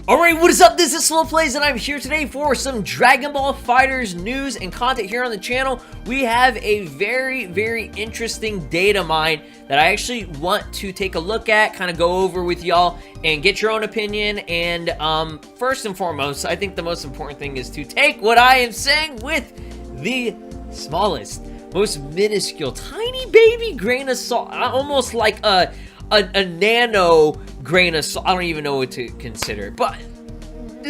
Alright, what is up? This is SLOplays, and I'm here today for some Dragon Ball FighterZ news and content here on the channel. We have a very interesting data mine that I actually want to take a look at, kind of go over with y'all, and get your own opinion. And first and foremost, I think the most important thing is to take what I am saying with the smallest, most minuscule, tiny baby grain of salt, almost like a nano grain of salt. I don't even know what to consider, but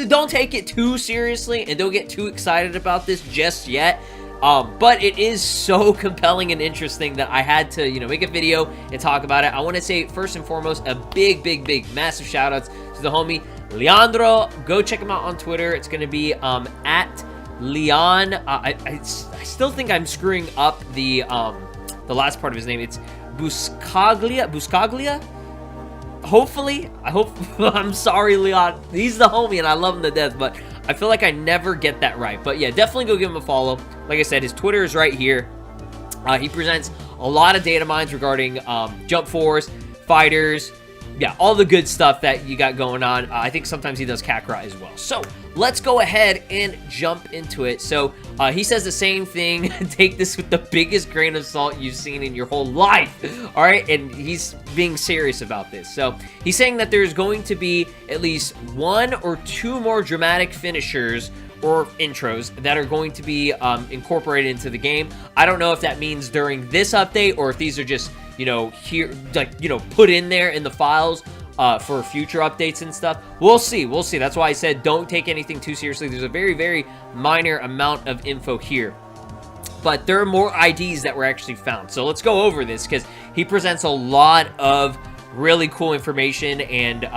don't take it too seriously and don't get too excited about this just yet. But it is so compelling and interesting that I had to, make a video and talk about it. I want to say first and foremost a big massive shout outs to the homie Leandro. Go check him out on Twitter. It's going to be at Leon. I still think I'm screwing up the last part of his name. It's Buscaglia. Hopefully, I'm sorry, Leon. He's the homie and I love him to death, but I feel like I never get that right. But yeah, definitely go give him a follow. Like I said, his Twitter is right here. He presents a lot of data mines regarding Jump Force, fighters, yeah, all the good stuff that you got going on. I think sometimes he does Kakarot as well. So let's go ahead and jump into it. So he says the same thing. Take this with the biggest grain of salt you've seen in your whole life. All right, and he's being serious about this. So he's saying that there's going to be at least 1 or 2 more dramatic finishers or intros that are going to be incorporated into the game. I don't know if that means during this update or if these are just here, like, put in there in the files for future updates and stuff. We'll see. That's why I said don't take anything too seriously. There's a very minor amount of info here, but there are more IDs that were actually found. So let's go over this because he presents a lot of really cool information and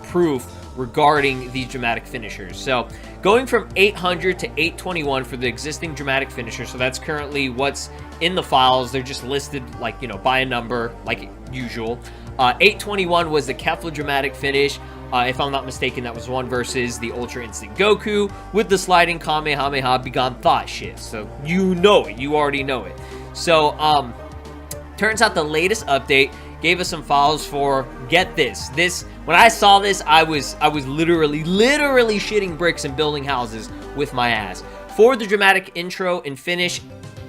proof regarding these dramatic finishers. So going from 800 to 821 for the existing dramatic finisher, so that's currently what's in the files. They're just listed like by a number like usual. 821 was the Kefla dramatic finish. If I'm not mistaken, that was one versus the Ultra Instinct Goku with the sliding Kamehameha Begone Thought shift. So you already know it. So turns out the latest update gave us some files for, get this, when I saw this, I was literally shitting bricks and building houses with my ass. For the dramatic intro and finish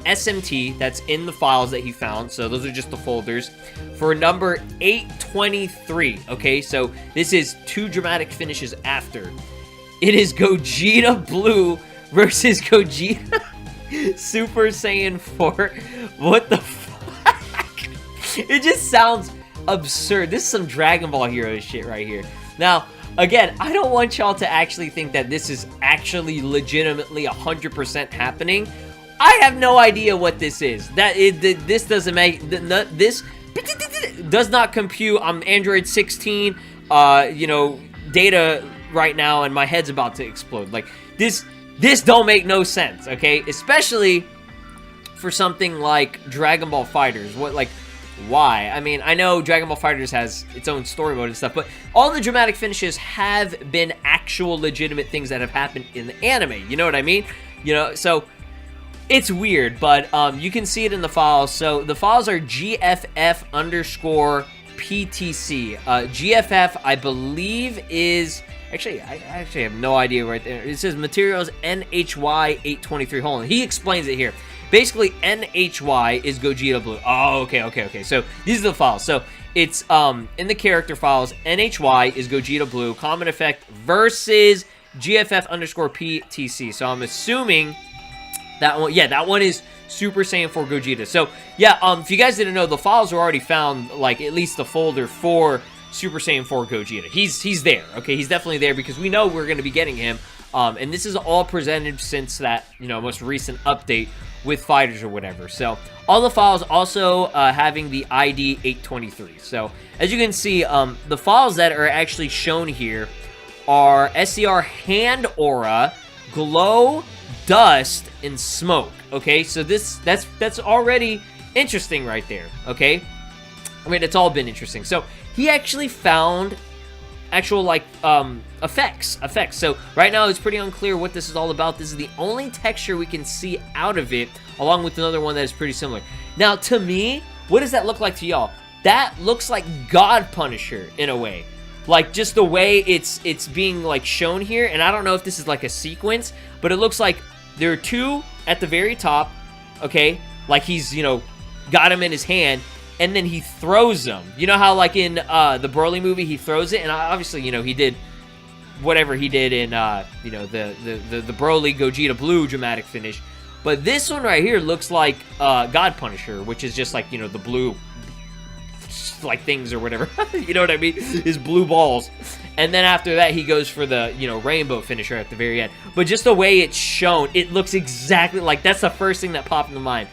SMT, that's in the files that he found, so those are just the folders. For number 823, okay, so this is 2 dramatic finishes after. It is Gogeta Blue versus Gogeta Super Saiyan 4. What the fuck? It just sounds absurd. This is some Dragon Ball Heroes shit right here. Now, again, I don't want y'all to actually think that this is actually legitimately 100% happening. I have no idea what this is. This doesn't make this does not compute. I'm Android 16, data right now, and my head's about to explode. Like this don't make no sense. Okay, especially for something like Dragon Ball FighterZ. Why? I mean, I know Dragon Ball FighterZ has its own story mode and stuff, but all the dramatic finishes have been actual legitimate things that have happened in the anime. You know what I mean? So it's weird, but you can see it in the files. So the files are GFF_PTC. GFF, I believe, is... Actually, I actually have no idea right there. It says materials NHY823. Hold on. He explains it here. Basically, NHY is Gogeta Blue. Oh, okay. So these are the files. So it's in the character files. NHY is Gogeta Blue. Common effect versus GFF_PTC. So I'm assuming that one. Yeah, that one is Super Saiyan 4 Gogeta. So yeah, if you guys didn't know, the files were already found. Like at least the folder for Super Saiyan 4 Gogeta. He's there. Okay, he's definitely there because we know we're going to be getting him. And this is all presented since that most recent update with FighterZ or whatever. So all the files also having the ID 823. So as you can see, the files that are actually shown here are SCR Hand Aura, Glow, Dust, and Smoke. Okay, so that's already interesting right there. Okay, I mean, it's all been interesting. So he actually found actual effects. So right now it's pretty unclear what this is all about. This is the only texture we can see out of it, along with another one that is pretty similar. Now, to me, what does that look like to y'all? that looks like God Punisher in a way. Like, just the way it's being, like, shown here. And I don't know if this is, like, a sequence, but it looks like there are two at the very top, okay? Like, he's, you know, got him in his hand, and then he throws them. You know how, like, in the Broly movie, he throws it? And obviously, you know, he did whatever he did in, you know, the Broly Gogeta Blue dramatic finish. But this one right here looks like God Punisher, which is just, like, you know, the blue, like, things or whatever. You know what I mean? His blue balls. And then after that, he goes for the, you know, rainbow finisher at the very end. But just the way it's shown, it looks exactly like, that's the first thing that popped into mind,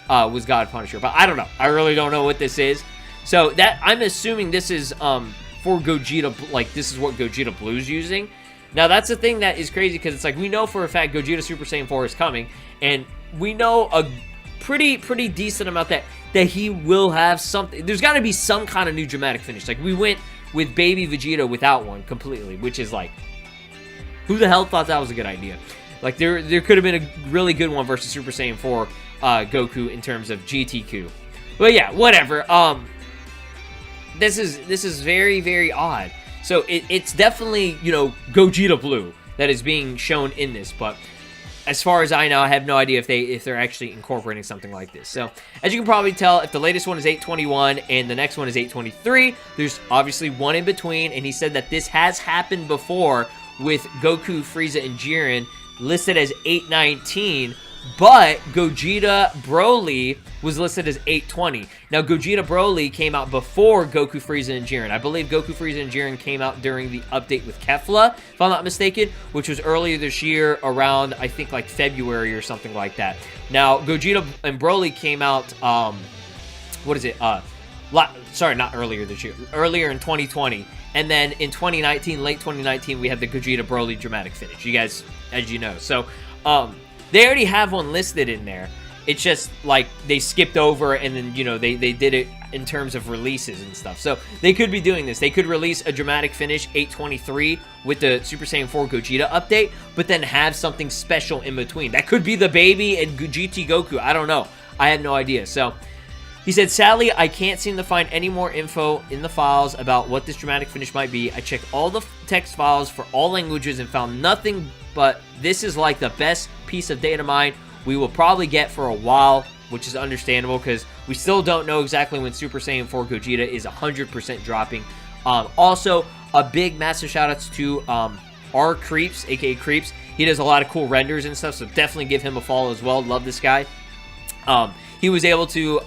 was God Punisher. But I don't know. I really don't know what this is. So that, I'm assuming this is for Gogeta, like, this is what Gogeta Blue's using. Now, that's the thing that is crazy, because it's like, we know for a fact Gogeta Super Saiyan 4 is coming, and we know a pretty decent amount that he will have something. There's got to be some kind of new dramatic finish. Like, we went with Baby Vegeta without one completely, which is like, who the hell thought that was a good idea? Like, there could have been a really good one versus Super Saiyan 4 Goku in terms of GTQ. But yeah, whatever. This is very odd. So it's definitely, you know, Gogeta Blue that is being shown in this, but as far as I know, I have no idea if they're actually incorporating something like this. So, as you can probably tell, if the latest one is 821 and the next one is 823, there's obviously one in between, and he said that this has happened before with Goku, Frieza, and Jiren listed as 819, but Gogeta Broly was listed as 820. Now, Gogeta Broly came out before Goku, Frieza, and Jiren. I believe Goku, Frieza, and Jiren came out during the update with Kefla, if I'm not mistaken, which was earlier this year around, I think, like February or something like that. Now, Gogeta and Broly came out, what is it? Sorry, not earlier this year. Earlier in 2020. And then in 2019, late 2019, we had the Gogeta Broly dramatic finish. You guys, as you know. So, they already have one listed in there. It's just, like, they skipped over and then, you know, they did it in terms of releases and stuff. So, they could be doing this. They could release a dramatic finish 823 with the Super Saiyan 4 Gogeta update, but then have something special in between. That could be the baby and GT Goku. I don't know. I had no idea. So, he said, sadly, I can't seem to find any more info in the files about what this dramatic finish might be. I checked all the text files for all languages and found nothing, but this is like the best piece of data mine we will probably get for a while, which is understandable because we still don't know exactly when Super Saiyan 4 Gogeta is 100% dropping. Also, a big massive shout outs to R Creeps, aka Creeps. He does a lot of cool renders and stuff, so definitely give him a follow as well. Love this guy. He was able to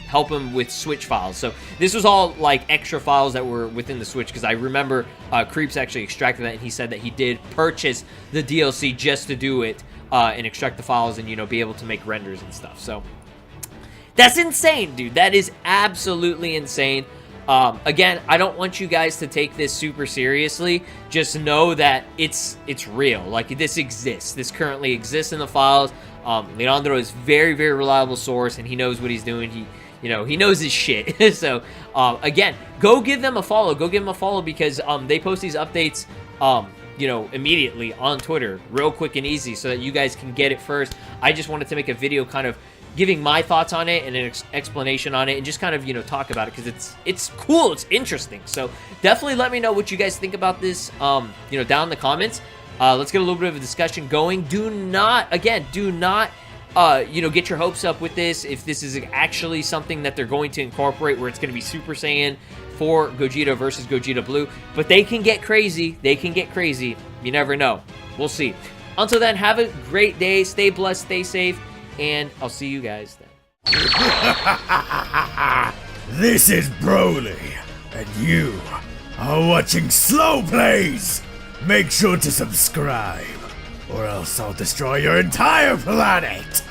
help him with Switch files. So this was all like extra files that were within the Switch, because I remember Creeps actually extracted that, and he said that he did purchase the DLC just to do it and extract the files and, you know, be able to make renders and stuff. So that's insane, dude. That is absolutely insane. Again, I don't want you guys to take this super seriously. Just know that it's real. Like, this exists. This currently exists in the files. Leandro is very reliable source, and he knows what he's doing. He knows his shit. So, again, go give them a follow. Go give them a follow, because they post these updates, immediately on Twitter, real quick and easy, so that you guys can get it first. I just wanted to make a video kind of giving my thoughts on it and an explanation on it, and just kind of, talk about it, because it's cool, it's interesting. So definitely let me know what you guys think about this, down in the comments. Let's get a little bit of a discussion going. Do not get your hopes up with this, if this is actually something that they're going to incorporate, where it's going to be Super Saiyan 4 Gogeta versus Gogeta Blue. But they can get crazy. You never know. We'll see. Until then, have a great day. Stay blessed, stay safe, and I'll see you guys then. This is Broly, and you are watching SLOplays. Make sure to subscribe, or else I'll destroy your entire planet!